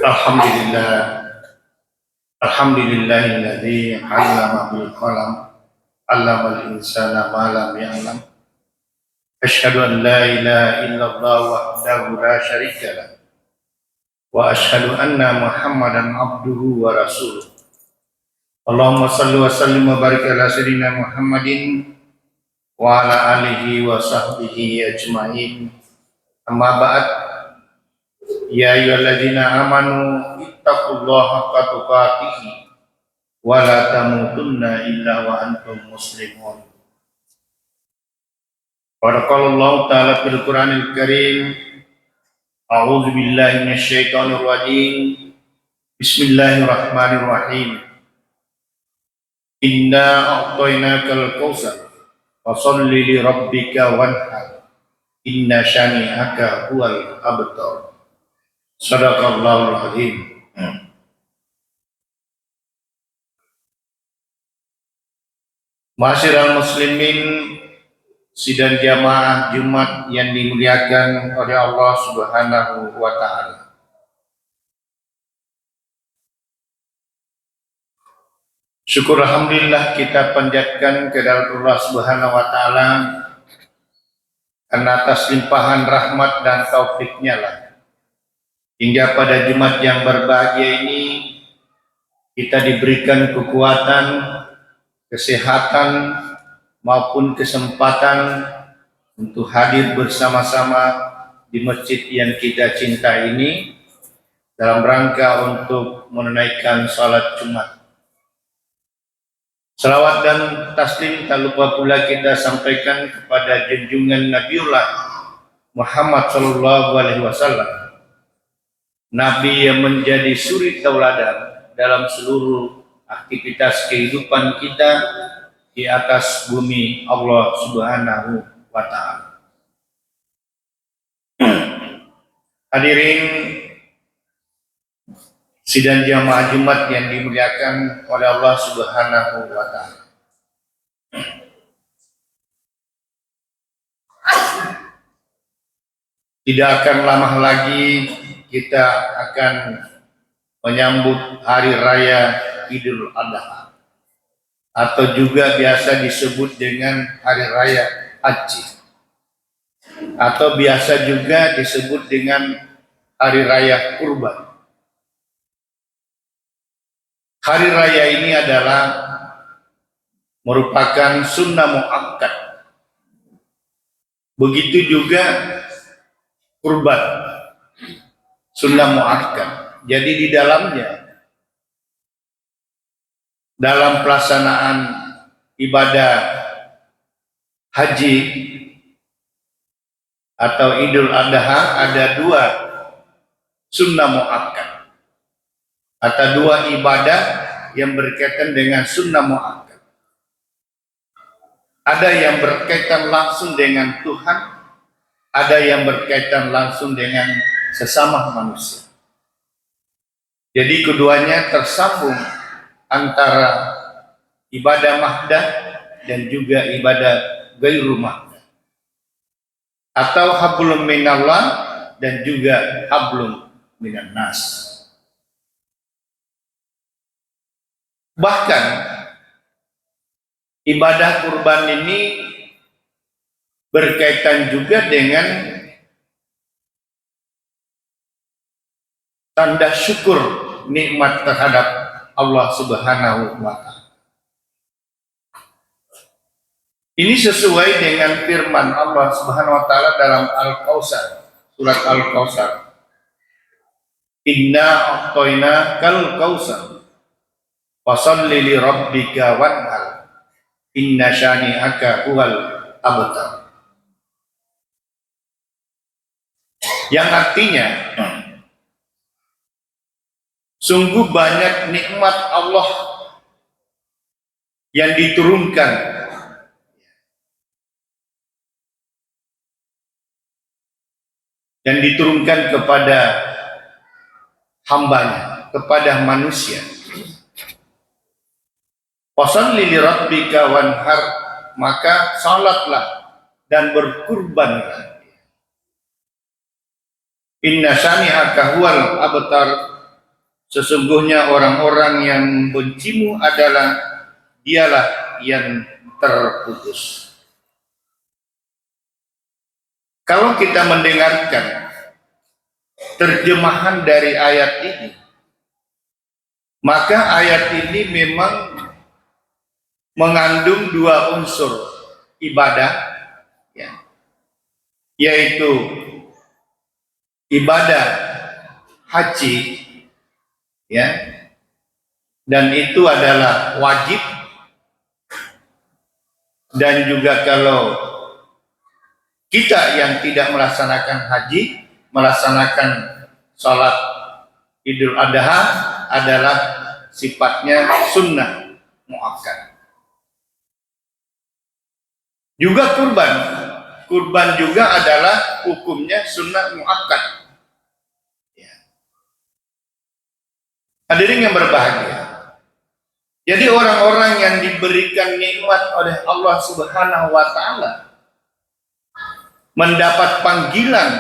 Alhamdulillah, alhamdulillahilladzi 'allama bil qalam, 'allamal insana ma lam ya'lam. Asyhadu an la ilaha illallah wahdahu la syarika lah, wa asyhadu anna Muhammadan abduhu wa rasuluh. Allahumma shalli wa sallim wa barik ala sayyidina Muhammadin wa ala alihi wa sahbihi ajmain. Amma ba'd. Ya ayyuhalladzina amanu ittaqullaha haqqa tuqatih wa la tamutunna illa wa antum muslimun. Barakallahu ta'ala fil Qur'anil Karim. A'udzu billahi minasyaitonir rajim. Bismillahirrahmanirrahim. Inna a'tainakal kautsar fasholli li rabbika wanhar. Inna syani'aka huwal abtar. Shadaqallahul azim. Ma'asyiral muslimin, sidang jamaah Jumat yang dimuliakan oleh Allah Subhanahu wa taala. Syukur alhamdulillah kita panjatkan kehadirat Allah Subhanahu wa taala karena atas limpahan rahmat dan taufik-Nya lah hingga pada Jumat yang berbahagia ini kita diberikan kekuatan, kesehatan maupun kesempatan untuk hadir bersama-sama di masjid yang kita cinta ini dalam rangka untuk menunaikan salat Jumat. Salawat dan taslim tak lupa pula kita sampaikan kepada junjungan Nabiullah Muhammad sallallahu alaihi wasallam, Nabi yang menjadi suri tauladan dalam seluruh aktivitas kehidupan kita di atas bumi Allah Subhanahu wa taala. Hadirin sidang jamaah Jumat yang dimuliakan oleh Allah Subhanahu wa taala. Tidak akan lama lagi kita akan menyambut hari raya Idul Adha atau juga biasa disebut dengan hari raya Haji, atau biasa juga disebut dengan hari raya Kurban. Hari raya ini adalah merupakan sunnah muakkad. Begitu juga kurban, sunnah muakkad. Jadi di dalamnya, dalam pelaksanaan ibadah haji atau Idul Adha ada dua sunnah muakkad atau dua ibadah yang berkaitan dengan sunnah muakkad. Ada yang berkaitan langsung dengan Tuhan, ada yang berkaitan langsung dengan sesama manusia. Jadi keduanya tersambung antara ibadah mahdah dan juga ibadah ghairu mahdah, atau hablum minallah dan juga hablum minan nas. Bahkan ibadah kurban ini berkaitan juga dengan tanda syukur nikmat terhadap Allah Subhanahu wa taala. Ini sesuai dengan firman Allah Subhanahu wa taala dalam Al-Kautsar, surat Al-Kautsar. Inna a'tainakal kautsar fasholli li rabbika wanhar. Inna syani'aka huwal abtar. Yang artinya, sungguh banyak nikmat Allah yang diturunkan kepada hambanya, kepada manusia. Fasholli li rabbika wanhar, maka salatlah dan berkurbanlah. Inna syani'aka huwal abtar, Sesungguhnya orang-orang yang membencimu adalah dialah yang terputus. Kalau kita mendengarkan terjemahan dari ayat ini, maka ayat ini memang mengandung dua unsur ibadah, ya, yaitu ibadah haji, ya, dan itu adalah wajib. Dan juga kalau kita yang tidak melaksanakan haji, melaksanakan sholat Idul Adha adalah sifatnya sunnah muakkad. Juga kurban juga adalah hukumnya sunnah muakkad. Ya. Hadirin yang berbahagia. Jadi orang-orang yang diberikan nikmat oleh Allah Subhanahu wa Ta'ala mendapat panggilan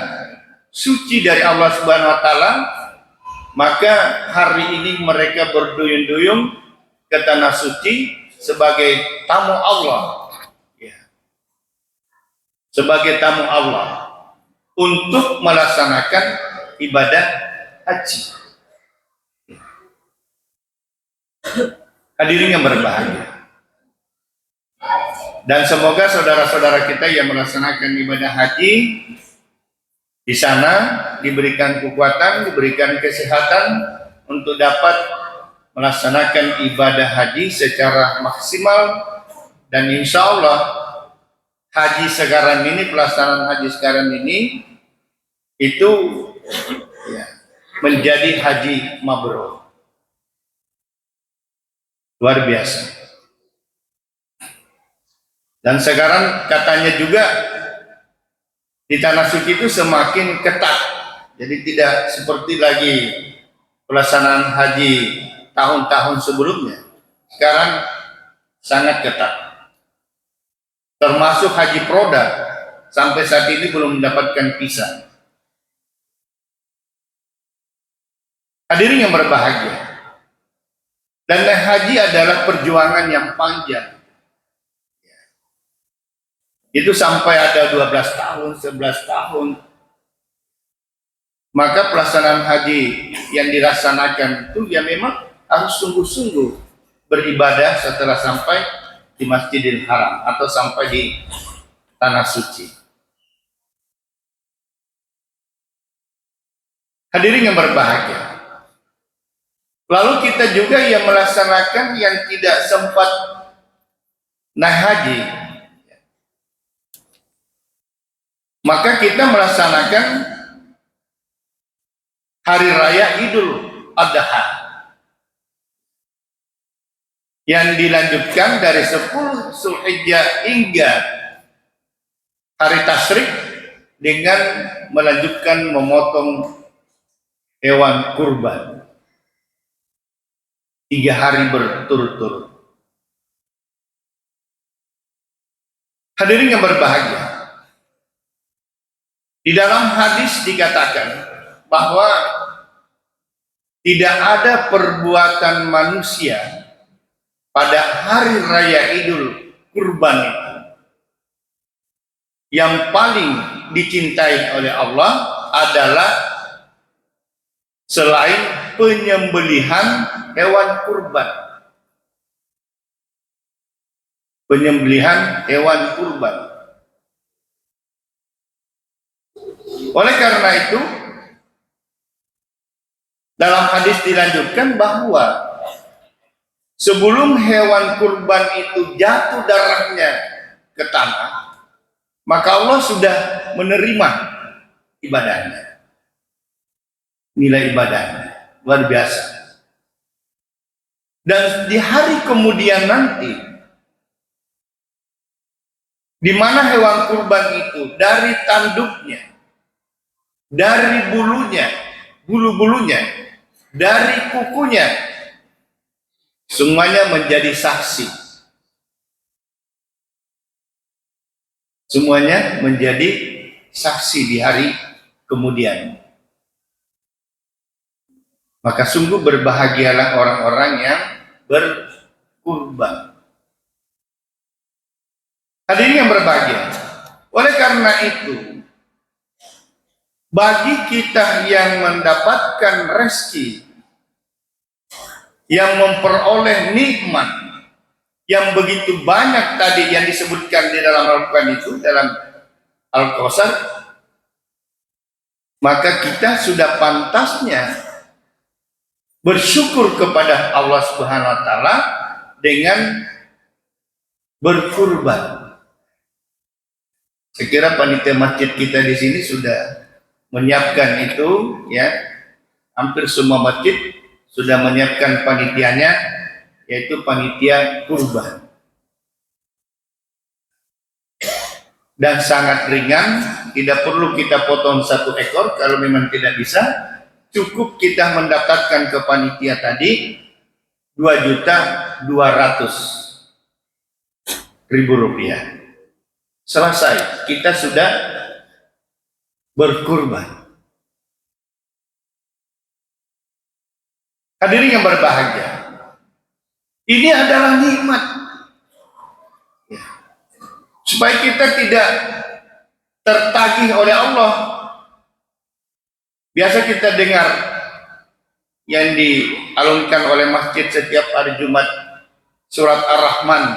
suci dari Allah Subhanahu wa Ta'ala, maka hari ini mereka berduyun-duyun ke tanah suci sebagai tamu Allah, ya, sebagai tamu Allah untuk melaksanakan ibadah haji. Hadirin yang berbahagia, dan semoga saudara-saudara kita yang melaksanakan ibadah haji di sana diberikan kekuatan, diberikan kesehatan untuk dapat melaksanakan ibadah haji secara maksimal. Dan insya Allah haji sekarang ini, pelaksanaan haji sekarang ini itu, ya, menjadi haji mabrur. Luar biasa. Dan sekarang katanya juga di tanah suci itu semakin ketat. Jadi tidak seperti lagi pelaksanaan haji tahun-tahun sebelumnya. Sekarang sangat ketat. Termasuk haji produk sampai saat ini belum mendapatkan visa. Hadirin yang berbahagia. Dan haji adalah perjuangan yang panjang. Itu sampai ada 12 tahun, 11 tahun. Maka pelaksanaan haji yang dilaksanakan itu ya memang harus sungguh-sungguh beribadah setelah sampai di Masjidil Haram atau sampai di tanah suci. Hadirin yang berbahagia. Lalu kita juga yang melaksanakan yang tidak sempat naik haji, maka kita melaksanakan hari raya Idul Adha yang dilanjutkan dari 10 Zulhijjah hingga hari Tasyrik dengan melanjutkan memotong hewan kurban 3 hari berturut-turut. Hadirin yang berbahagia, di dalam hadis dikatakan bahwa tidak ada perbuatan manusia pada hari raya Idul Kurban itu yang paling dicintai oleh Allah adalah selain penyembelihan hewan kurban. Penyembelihan hewan kurban. Oleh karena itu, dalam hadis dilanjutkan bahwa sebelum hewan kurban itu jatuh darahnya ke tanah, maka Allah sudah menerima ibadahnya. Nilai ibadahnya luar biasa. Dan di hari kemudian nanti, di mana hewan kurban itu dari tanduknya, dari bulunya, bulu-bulunya, dari kukunya, semuanya menjadi saksi. Semuanya menjadi saksi di hari kemudian. Maka sungguh berbahagialah orang-orang yang berkurban. Hadirin yang berbahagia. Oleh karena itu, bagi kita yang mendapatkan rezeki, yang memperoleh nikmat yang begitu banyak tadi yang disebutkan di dalam Al-Quran itu, dalam Al-Kautsar, maka kita sudah pantasnya bersyukur kepada Allah Subhanahu wa taala dengan berkurban. Saya kira panitia masjid kita di sini sudah menyiapkan itu, ya. Hampir semua masjid sudah menyiapkan panitianya, yaitu panitia kurban. Dan sangat ringan, tidak perlu kita potong 1 ekor kalau memang tidak bisa. Cukup kita mendaftarkan ke panitia tadi 2.200.000 rupiah. Selesai, kita sudah berkurban. Hadirin yang berbahagia, ini adalah nikmat, ya. Supaya kita tidak tertagih oleh Allah. Biasa kita dengar yang dialunkan oleh masjid setiap hari Jumat, surat Ar-Rahman,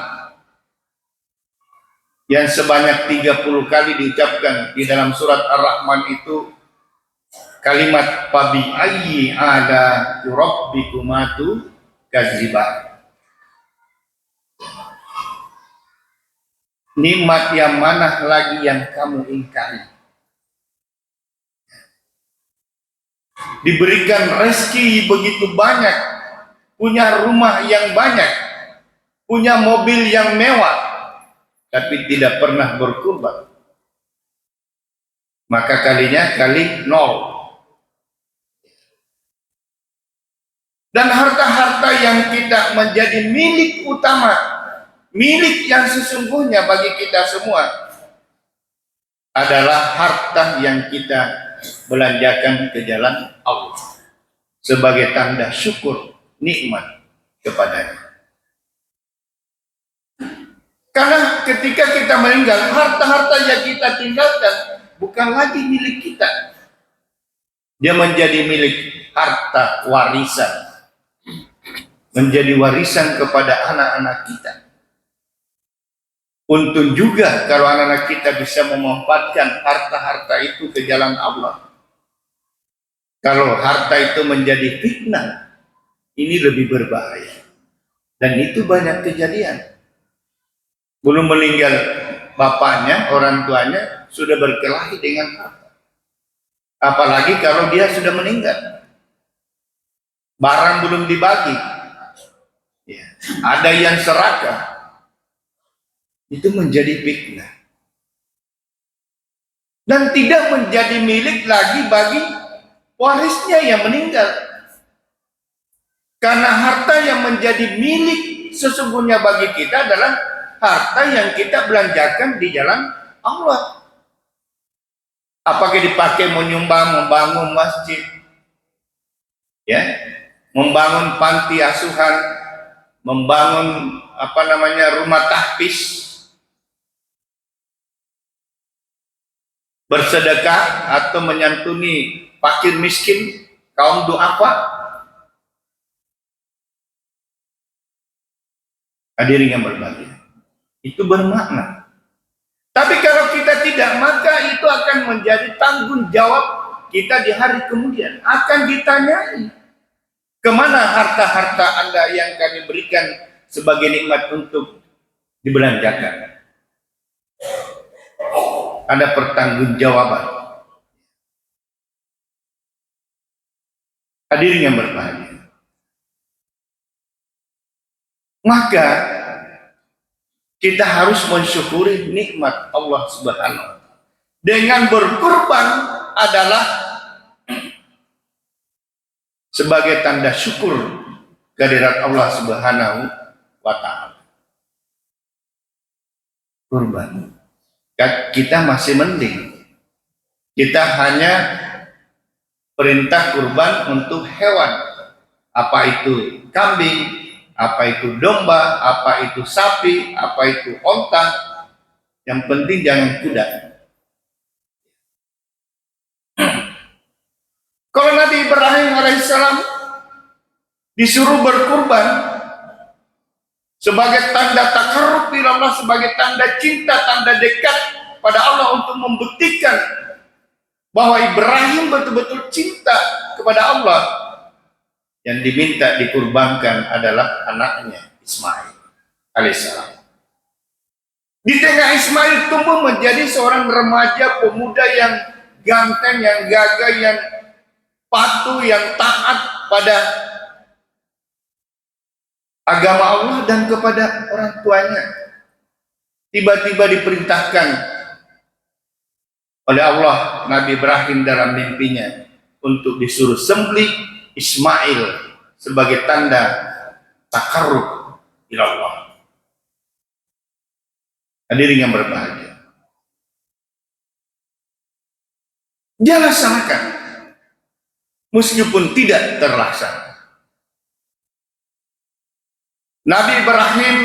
yang sebanyak 30 kali diucapkan di dalam surat Ar-Rahman itu kalimat fabi ayyi ala rabbikumatu kadziban. Nikmat yang mana lagi yang kamu ingkari? Diberikan rezeki begitu banyak, punya rumah yang banyak, punya mobil yang mewah, tapi tidak pernah berkurban, maka kalinya kali 0. Dan harta-harta yang kita menjadi milik utama, milik yang sesungguhnya bagi kita semua, adalah harta yang kita belanjakan ke jalan Allah sebagai tanda syukur nikmat kepadanya. Karena ketika kita meninggal, harta-harta yang kita tinggalkan bukan lagi milik kita. Dia menjadi milik harta warisan. Menjadi warisan kepada anak-anak kita. Untung juga kalau anak-anak kita bisa memanfaatkan harta-harta itu ke jalan Allah. Kalau harta itu menjadi fitnah, ini lebih berbahaya. Dan itu banyak kejadian. Belum meninggal bapaknya, orang tuanya sudah berkelahi dengan harta. Apalagi kalau dia sudah meninggal, barang belum dibagi, ya, ada yang serakah, itu menjadi fitnah dan tidak menjadi milik lagi bagi warisnya yang meninggal. Karena harta yang menjadi milik sesungguhnya bagi kita adalah harta yang kita belanjakan di jalan Allah. Apakah dipakai menyumbang, membangun masjid, ya, membangun panti asuhan, membangun rumah tahfiz, bersedekah atau menyantuni fakir miskin, kaum duafa. Hadirin yang berbahagia, itu bermakna. Tapi kalau kita tidak, maka itu akan menjadi tanggung jawab kita di hari kemudian. Akan ditanyai, kemana harta-harta Anda yang kami berikan sebagai nikmat untuk dibelanjakan? Ada pertanggungjawaban. Hadirin yang berbahagia, maka kita harus mensyukuri nikmat Allah Subhanahu wa taala. Dengan berkurban adalah sebagai tanda syukur kehadirat Allah Subhanahu wa taala. Kurban. Kita masih mending. Kita hanya perintah kurban untuk hewan. apa itu kambing, apa itu domba, apa itu sapi, apa itu onta, yang penting jangan kuda. Kalau Nabi Ibrahim alaihissalam disuruh berkurban sebagai tanda takarrub ila Allah, sebagai tanda cinta, tanda dekat pada Allah, untuk membuktikan bahwa Ibrahim betul-betul cinta kepada Allah, yang diminta dikurbankan adalah anaknya Ismail alaihissalam. Di tengah Ismail tumbuh menjadi seorang remaja pemuda yang ganteng, yang gagah, yang patuh, yang taat pada agama Allah dan kepada orang tuanya. Tiba-tiba diperintahkan oleh Allah Nabi Ibrahim dalam mimpinya untuk disuruh sembelih Ismail sebagai tanda takarrub ila Allah. Hadirin yang berbahagia, dia laksanakan meskipun tidak terlaksana. Nabi Ibrahim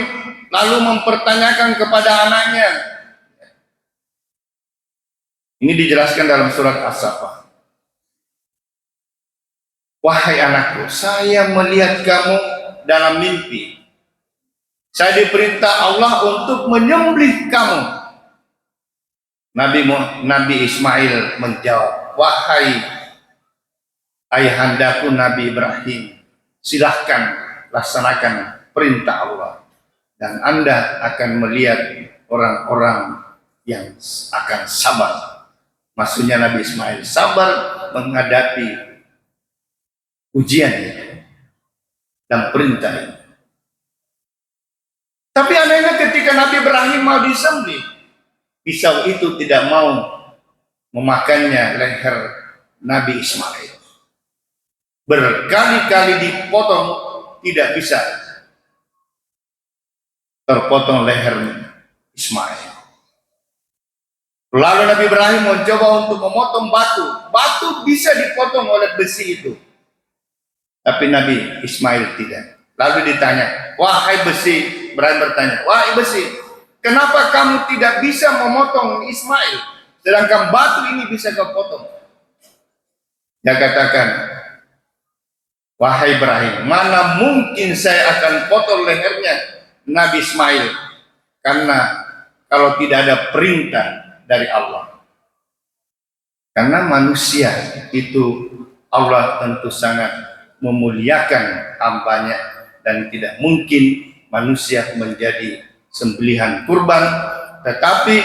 lalu mempertanyakan kepada anaknya, ini dijelaskan dalam surat As-Saffat, wahai anakku, saya melihat kamu dalam mimpi. Saya diperintah Allah untuk menyembelih kamu. Nabi Ismail menjawab, wahai ayahandaku Nabi Ibrahim, silahkan laksanakan perintah Allah, dan Anda akan melihat orang-orang yang akan sabar. Maksudnya Nabi Ismail sabar menghadapi ujian dan perintah ini. Tapi anehnya ketika Nabi Ibrahim mau disembelih, pisau itu tidak mau memakannya leher Nabi Ismail. Berkali-kali dipotong, tidak bisa terpotong leher Ismail. Lalu Nabi Ibrahim mencoba untuk memotong batu. Batu bisa dipotong oleh besi itu, tapi Nabi Ismail tidak. Lalu ditanya, wahai besi, Ibrahim bertanya, wahai besi, kenapa kamu tidak bisa memotong Ismail, sedangkan batu ini bisa kau potong? Dia katakan, wahai Ibrahim, mana mungkin saya akan potong lehernya Nabi Ismail, karena kalau tidak ada perintah dari Allah. Karena manusia itu Allah tentu sangat memuliakan hambanya, dan tidak mungkin manusia menjadi sembelihan kurban. Tetapi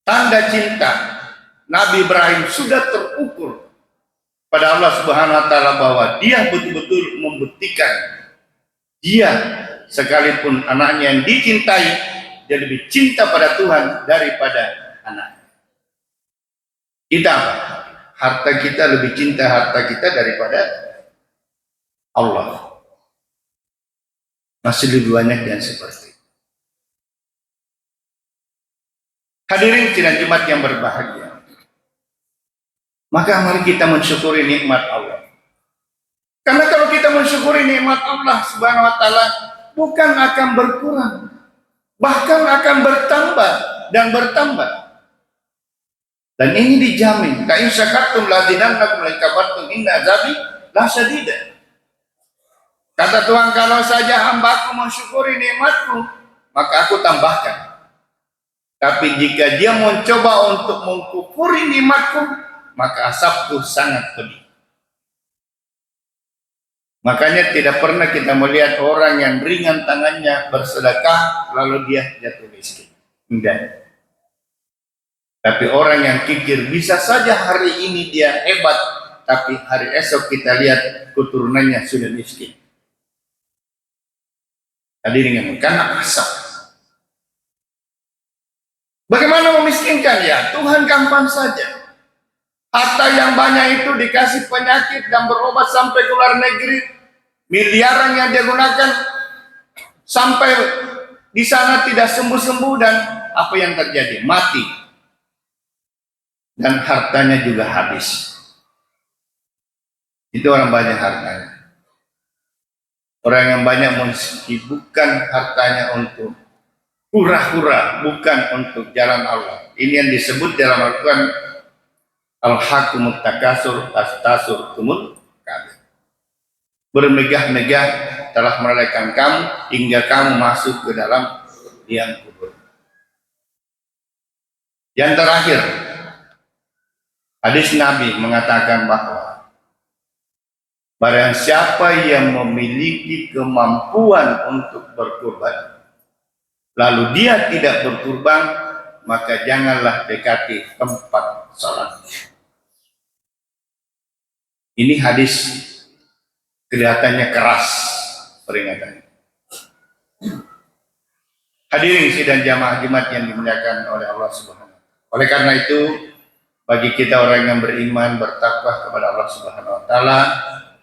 tanda cinta Nabi Ibrahim sudah terukur pada Allah Subhanahu wa taala, bahwa dia betul-betul membuktikan dia, sekalipun anaknya yang dicintai, dia lebih cinta pada Tuhan daripada anaknya. Kita apa? Harta kita, lebih cinta harta kita daripada Allah. Masih lebih banyak yang seperti itu. Hadirin sidang Jumat yang berbahagia, maka mari kita mensyukuri nikmat Allah. Karena kalau kita mensyukuri nikmat Allah Subhanahu wa taala, bukan akan berkurang, bahkan akan bertambah dan bertambah. Dan ini dijamin, ka in syakartum la azidannakum wa in kafartum inna azabi lasyadid. Kata Tuhan, kalau saja hambaku mensyukuri nikmatku, maka aku tambahkan. Tapi jika dia mencoba untuk mengkufuri nikmatku, maka azabku sangat pedih. Makanya tidak pernah kita melihat orang yang ringan tangannya bersedekah lalu dia jatuh miskin. Enggak. Tapi orang yang kikir, bisa saja hari ini dia hebat, tapi hari esok kita lihat keturunannya sudah miskin. Hadirin yang karena asap. Bagaimana memiskinkan? Ya Tuhan gampang saja. Harta yang banyak itu dikasih penyakit dan berobat sampai ke luar negeri, miliaran yang dia gunakan, sampai di sana tidak sembuh-sembuh, dan apa yang terjadi? Mati. Dan hartanya juga habis. Itu orang banyak hartanya. Orang yang banyak mensibukkan hartanya untuk hura-hura, bukan untuk jalan Allah. Ini yang disebut dalam Al-Quran al-hakumut takasur as-tasur kabir. Bermegah-megah telah melelehkan kamu hingga kamu masuk ke dalam liang kubur. Yang terakhir, hadis Nabi mengatakan bahwa barang siapa yang memiliki kemampuan untuk berkurban, lalu dia tidak berkurban, maka janganlah dekati tempat salat. Ini hadis kelihatannya keras peringatannya. Hadirin sidang jamaah Jumat yang dimuliakan oleh Allah Subhanahu wa Ta'ala. Oleh karena itu, bagi kita orang yang beriman, bertakwa kepada Allah Subhanahu wa Ta'ala,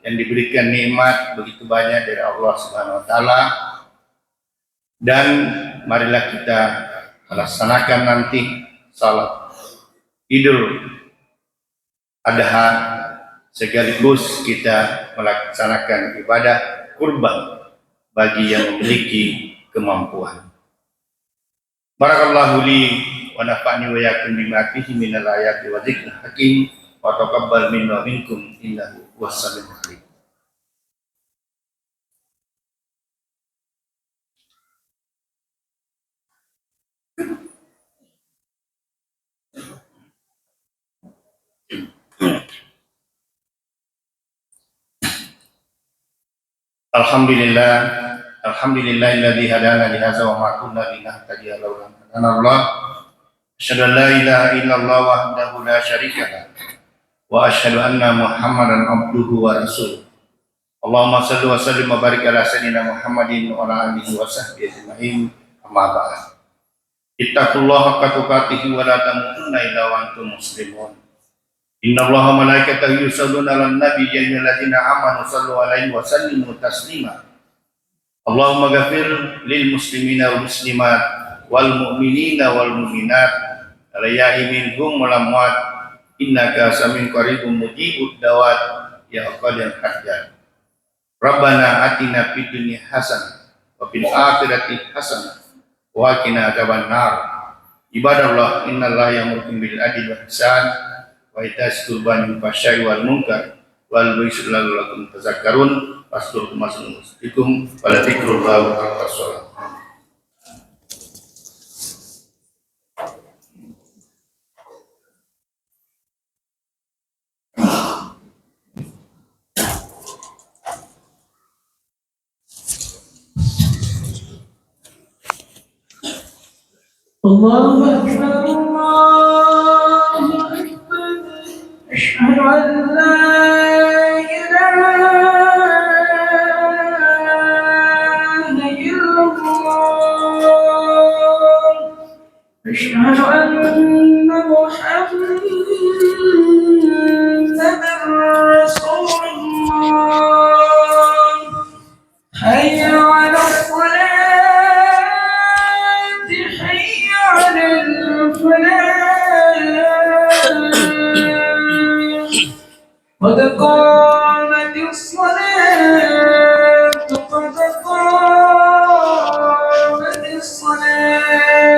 yang diberikan nikmat begitu banyak dari Allah Subhanahu wa Ta'ala, dan marilah kita melaksanakan nanti salat Idul Adha sekaligus kita melaksanakan ibadah kurban bagi yang memiliki kemampuan. Barakallahu li wa nafa'ni wa yakum bima fihi minal ayati wa dzikril hakim wa taqabbal minna wa minkum innahu huwas-sami'ul 'alim. Alhamdulillahilladzi hadana li hadza wa ma kunna linahtadiya laula an hadana Allah. Asyhadu an la ilaha illallah wahdahu la syarika lah wa asyhadu anna Muhammadan abduhu wa rasuluh. Allahumma shalli wa sallim wa barik ala sayyidina Muhammadin wa ala alihi wa sahbihi ajma'in. Amma ba'd. Ittaqullaha haqqa tuqatih wa la tamutunna illa wa antum muslimun. Inna Allaha wa malaikatahu yusholluna 'alan nabi ya ayyuhalladzina amanu shallu 'alaihi wa sallimu taslima. Allahumma ghafir lil muslimina wal muslimat wal mu'minina wal mu'minat al-ahya'i minhum wal amwat innaka samiun qaribun mujibud da'wat ya qadil hajat. Rabbana atina fid dunya hasanah wa fil akhirati hasanah wa qina adzabannar. Ibadallah, innallaha ya'muru bil adli wal ihsan wa ita'i qurban wal fahsya'i wal munkar wal baghi la'allakum tadhakkarun. Pastur masnusikum pada dzikrullah wa shalah. Allahu Akbar, Allahu Akbar, asyhadu an la ilaha illallah, asyhadu anna Muhammadan rasulullah, hayya 'alal salat. قد قامت الصلاة قد قامت الصلاة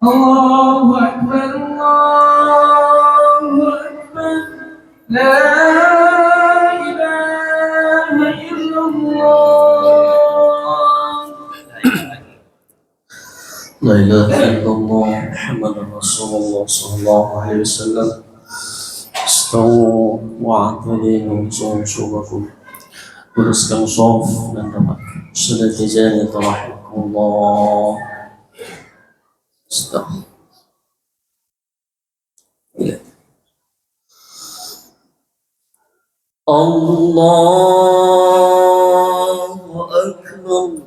الله أكبر الله أكبر لا إله إلا الله لا إله إلا الله محمد رسول الله صلى الله عليه وسلم. Istau wa'atadinu su'ubakum luruskan sof dan dapat sudah tijani tarahikumullah. Istau Allahu Akbar.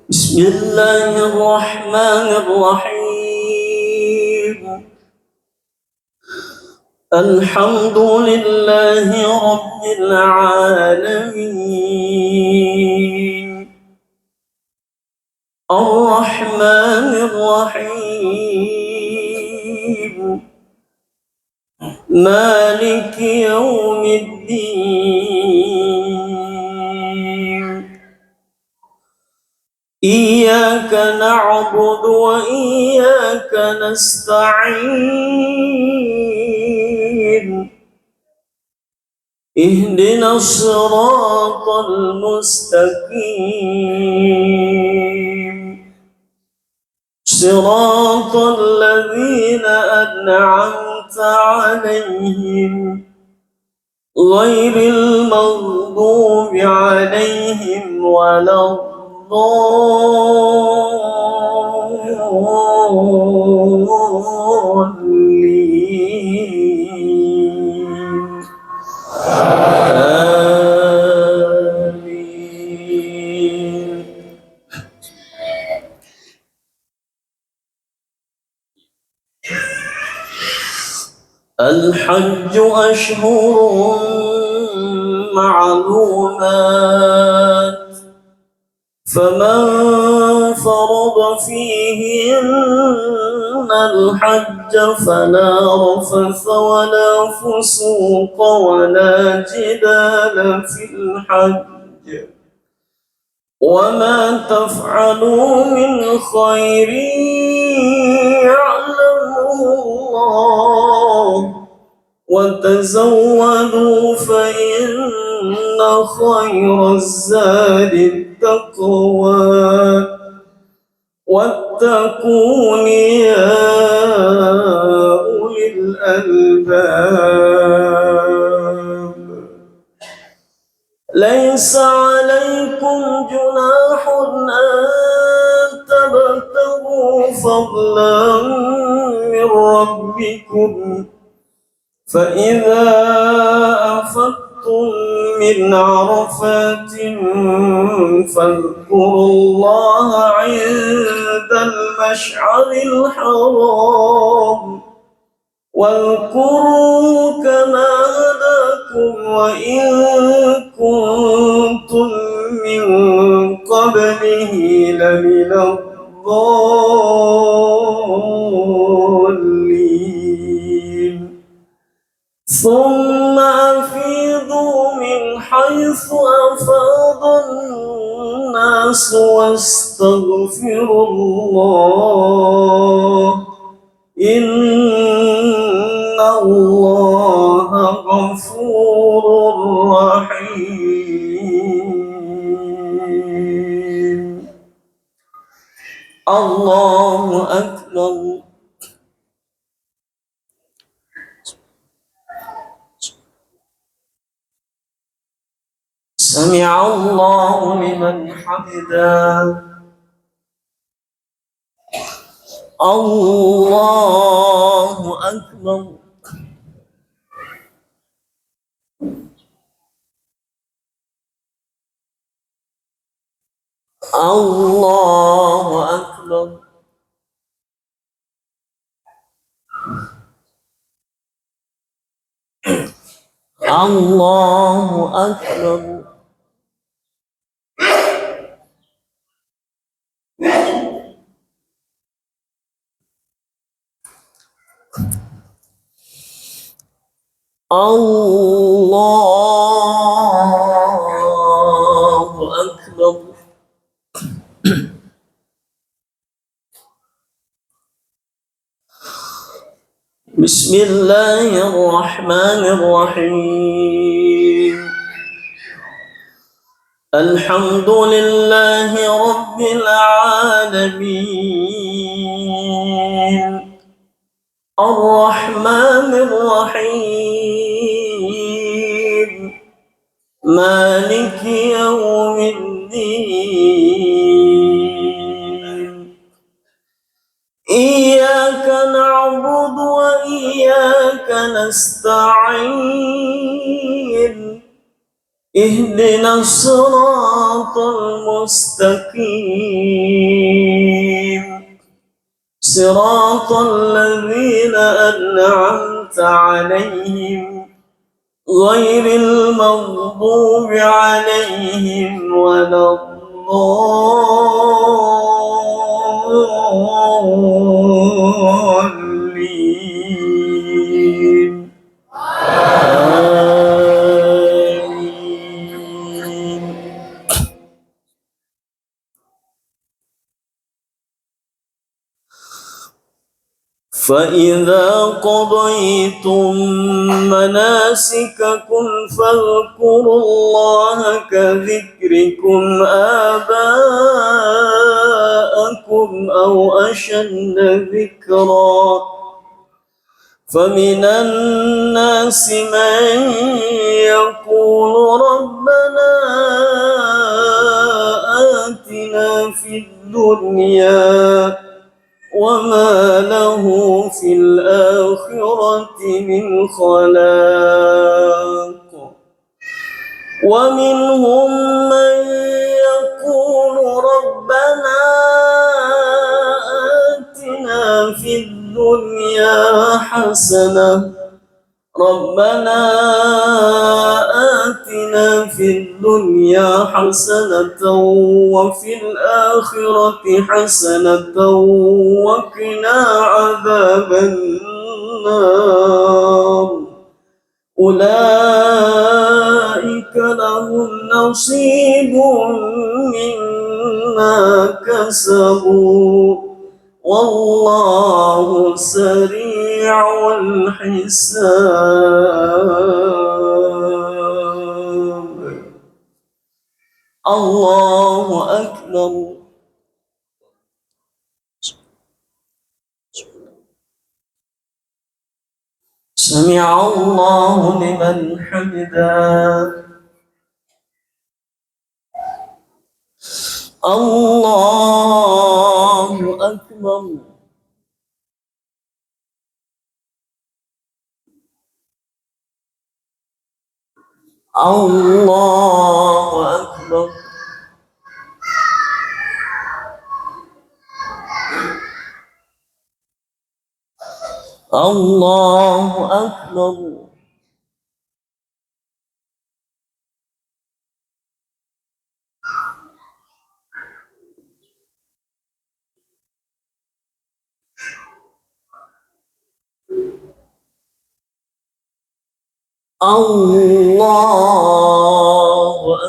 Bismillahirrahmanirrahim. الحمد لله رب العالمين الرحمن الرحيم مالك يوم الدين إياك نعبد وإياك نستعين اهدنا الصراط المستقيم صراط الذين أنعمت عليهم غير المغضوب عليهم ولا الضالين آمين. الحج أشهر معلومات فمن فرض فيهن الحج فلا رفث ولا فسوق ولا جدال في الحج وما تفعلوا من خير يعلمه الله وتزودوا فإن خير الزاد التقوى واتقون يا أولي الألباب. ليس عليكم جناح أن تبتغوا فضلا من ربكم فإذا أفضتم من عرفات فاذكروا الله عند المشعر الحرام واذكروا كما هداكم وإن كنتم من قبله لمن الضالين. ثم أفيضوا من حيث أفاض الناس واستغفروا الله إن الله غفور رحيم. الله أكبر. سمع الله لمن حمده. الله أكبر. الله أكبر. الله أكبر. الله أكبر. بسم الله الرحمن الرحيم. الحمد لله رب العالمين الرحمن الرحيم مالك يوم الدين إياك نعبد وإياك نستعين اهدنا الصراط المستقيم صراط الذين أنعمت عليهم غير المغضوب عليهم ولا الضالين آمين. فإذا قضيتم مناسككم فاذكروا الله كذكركم آباءكم أو أشد ذكرا فمن الناس من يقول ربنا آتنا في الدنيا وما له في الآخرة من خلاق ومنهم من يقول ربنا آتنا في الدنيا حسنة ربنا آتنا في الدنيا حسنة وفي الآخرة حسنة وقنا عذاب النار أولئك لهم نصيب مما كسبوا والله سريع الحساب. الله أكبر. سمع الله لمن حمده. الله أكبر. الله أكبر. الله أكبر. الله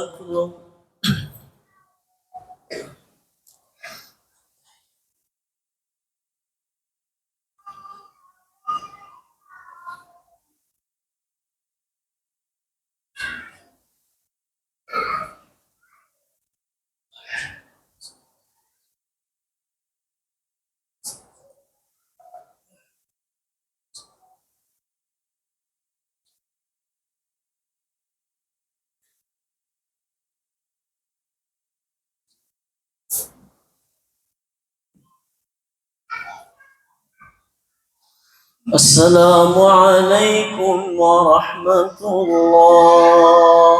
أكبر. السلام عليكم ورحمة الله.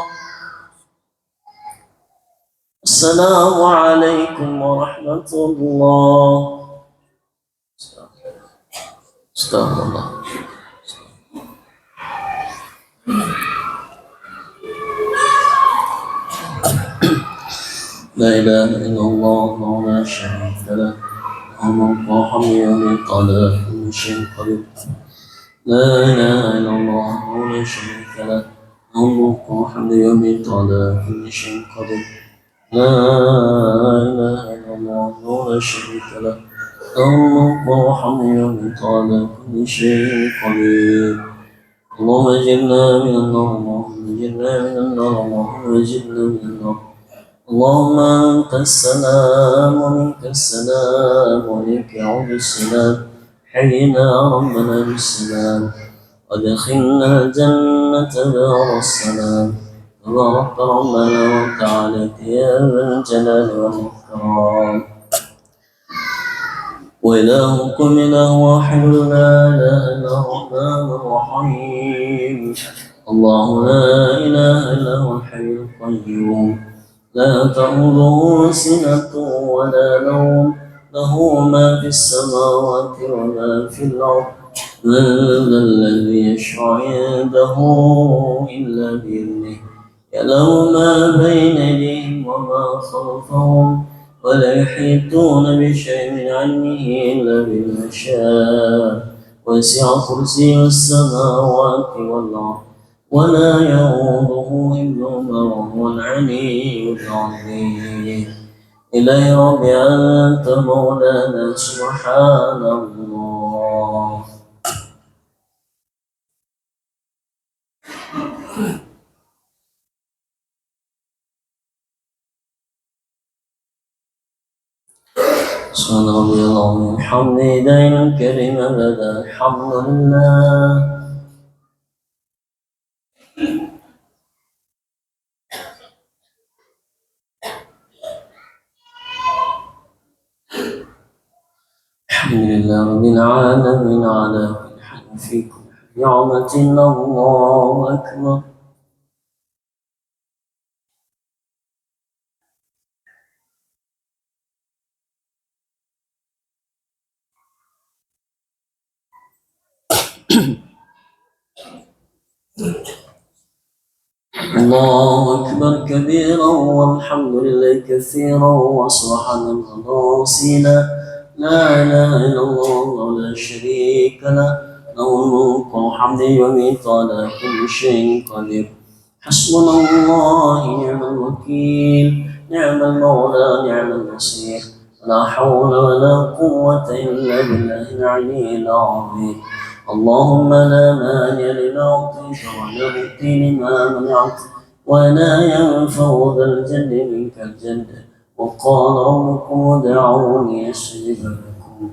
السلام عليكم ورحمة الله. استغفر الله. لا إله إلا الله وحده لا شريك له له الملك والحمد يوم على كل شيء قدير. لا إله إلا الله وحده لا شريك له له الملك والحمد يوم على كل شيء قدير. لا إله إلا الله وحده لا شريك له له الملك والحمد يوم على كل شيء قدير. اللهم اجرنا من النار اللهم اجرنا من النار اللهم اجرنا من النار. اللهم أنت السلام ومنك السلام وإليك يعود السلام. حينا ربنا بالسلام وادخلنا الجنة دار السلام. تبارك ربنا وتعالى يا ذا الجلال والإكرام. وإلهكم إله واحد لا إله إلا الرحمن الرحيم. الله لا إله إلا هو الحي القيوم لا تأخذه سنة ولا نوم له ما في السماوات وما في الأرض من ذا الذي يشفع عنده إلا بإذنه يعلم ما بين يديهم وما خلفهم ولا يحيطون بشيء من علمه إلا بما شاء وسع كرسي السماوات والأرض ولا يؤوده حفظهما وهو العلي العظيم إلهي رب أنت مولانا سبحان الله. سبحان ربي العظيم الحمد دائما الكريم أبدا الحمد لله. الحمد لله رب العالمين على كل حال في كل نعمة الله أكبر. الله أكبر كبيرا والحمد لله كثيرا وسبحان الله وسيلا لا إله إلا الله ولا شريك له له الملك والحمد يميت على كل شيء قدير حسبنا الله نعم الوكيل نعم المولى نعم النصير لا حول ولا قوة إلا بالله العلي العظيم. اللهم لا مانع لما أعطيت ولا معطي لما منعت ولا ينفع ذا الجد منك الجد وقال ربكم ادعوني أستجب لكم.